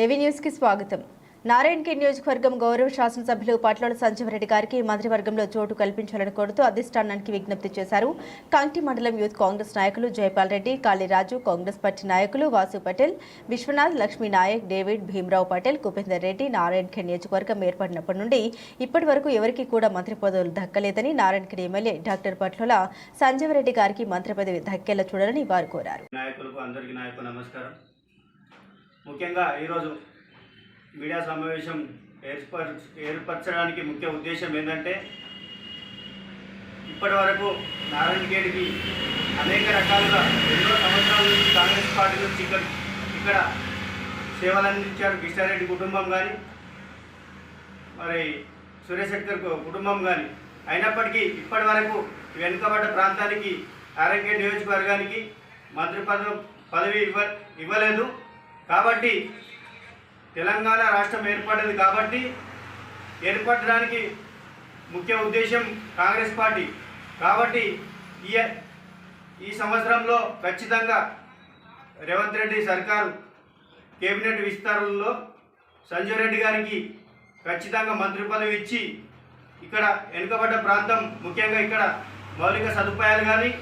AV news కి స్వాగతం. నారాయణఖేడ్ నియోజకవర్గం గౌరవ శాసనసభ్యులు పట్లోల సంజీవరెడ్డి గారికి మంత్రివర్గంలో చోటు కల్పించాలని కోరుతూ అధిష్టానానికి విజ్ఞప్తి చేశారు. కంటి మండలం యూత్ కాంగ్రెస్ నాయకులు జైపాల్ రెడ్డి, కాళీరాజు, కాంగ్రెస్ పార్టీ నాయకులు వాసు పటేల్, విశ్వనాథ్, లక్ష్మీ నాయక్, డేవిడ్, భీమరావు పటేల్, కుపేందర్ రెడ్డి నారాయణఖేడ్ నియోజకవర్గం ఏర్పడినప్పటి నుండి ఇప్పటి వరకు ఎవరికీ కూడా మంత్రి పదవులు దక్కలేదని నారాయణఖేడ్ ఎమ్మెల్యే డాక్టర్ పట్లోల సంజీవరెడ్డి గారికి మంత్రి పదవి దక్కేలా చూడాలని వారు కోరారు. ముఖ్యంగా ఈరోజు మీడియా సమావేశం ఏర్పరచడానికి ముఖ్య ఉద్దేశం ఏంటంటే, ఇప్పటి వరకు నారాయణఖేడ్కి అనేక రకాలుగా ఎన్నో సంవత్సరాల నుంచి కాంగ్రెస్ పార్టీ నుంచి ఇక్కడ సేవలు అందించారు. కిషారెడ్డి కుటుంబం కానీ, మరి సురేష్ శెట్కర్ కుటుంబం కానీ. అయినప్పటికీ ఇప్పటి వరకు వెనుకబడ్డ ప్రాంతానికి నారాయణఖేడ్ నియోజకవర్గానికి మంత్రి పదవి ఇవ్వలేదు. కాబట్టి తెలంగాణ రాష్ట్రం ఏర్పడ్డది కాబట్టి ఏర్పడడానికి ముఖ్య ఉద్దేశం కాంగ్రెస్ పార్టీ. కాబట్టి ఈ సంవత్సరంలో ఖచ్చితంగా రేవంత్ రెడ్డి సర్కారు కేబినెట్ విస్తరణలో సంజయ్ రెడ్డి గారికి ఖచ్చితంగా మంత్రి పదవి ఇచ్చి, ఇక్కడ వెనుకబడ్డ ప్రాంతం ముఖ్యంగా ఇక్కడ మౌలిక సదుపాయాలు కానీ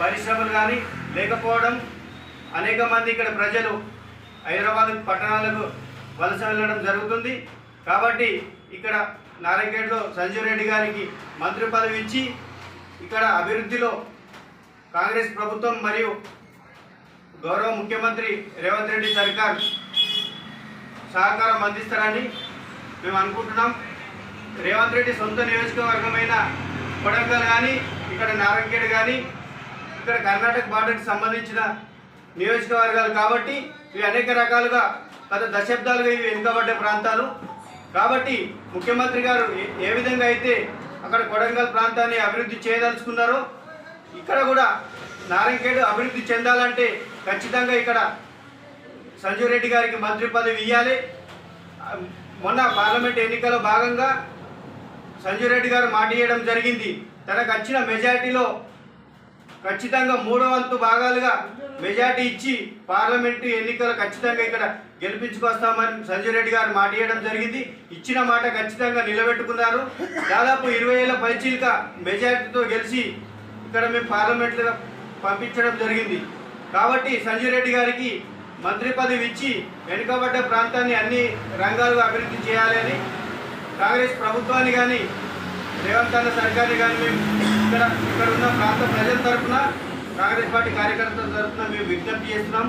పరిశ్రమలు కానీ లేకపోవడం, అనేక మంది ఇక్కడ ప్రజలు హైదరాబాద్ పట్టణాలకు వలస వెళ్ళడం జరుగుతుంది. కాబట్టి ఇక్కడ నారాయణఖేడ్లో సంజీవ్ రెడ్డి గారికి మంత్రి పదవి ఇచ్చి ఇక్కడ అభివృద్ధిలో కాంగ్రెస్ ప్రభుత్వం మరియు గౌరవ ముఖ్యమంత్రి రేవంత్ రెడ్డి సర్కార్ సహకారం అందిస్తారని మేము అనుకుంటున్నాం. రేవంత్ రెడ్డి సొంత నియోజకవర్గమైన కొడంగల్ కానీ, ఇక్కడ నారాయణఖేడ్ కానీ, ఇక్కడ కర్ణాటక బార్డర్కి సంబంధించిన నియోజకవర్గాలు కాబట్టి ఇవి అనేక రకాలుగా గత దశాబ్దాలుగా ఇవి వెనుకబడ్డ ప్రాంతాలు. కాబట్టి ముఖ్యమంత్రి గారు ఏ విధంగా అయితే అక్కడ కొడంగల్ ప్రాంతాన్ని అభివృద్ధి చేయదలుచుకున్నారో, ఇక్కడ కూడా నారాయణఖేడ్ అభివృద్ధి చెందాలంటే ఖచ్చితంగా ఇక్కడ సంజీవ్ రెడ్డి గారికి మంత్రి పదవి ఇవ్వాలి. మొన్న పార్లమెంట్ ఎన్నికల్లో భాగంగా సంజీవ్ రెడ్డి గారు మాట ఇవ్వడం జరిగింది. తనకు వచ్చిన మెజార్టీలో ఖచ్చితంగా 3 వంతు భాగాలుగా మెజార్టీ ఇచ్చి పార్లమెంటు ఎన్నికలు ఖచ్చితంగా ఇక్కడ గెలిపించుకొస్తామని సంజయ్ రెడ్డి గారు మాట ఇవ్వడం జరిగింది. ఇచ్చిన మాట ఖచ్చితంగా నిలబెట్టుకున్నారు. దాదాపు 20,000 పైచీలక మెజార్టీతో గెలిచి ఇక్కడ మేము పార్లమెంట్లో పంపించడం జరిగింది. కాబట్టి సంజయ్ రెడ్డి గారికి మంత్రి పదవి ఇచ్చి వెనుకబడ్డ ప్రాంతాన్ని అన్ని రంగాలుగా అభివృద్ధి చేయాలని కాంగ్రెస్ ప్రభుత్వాన్ని కానీ రేవంత్ అన్న సర్కార్ని కానీ మేము ఇక్కడ ఉన్న ప్రాంత ప్రజల తరఫున, కాంగ్రెస్ పార్టీ కార్యకర్తల తరఫున మేము విజ్ఞప్తి చేస్తున్నాం.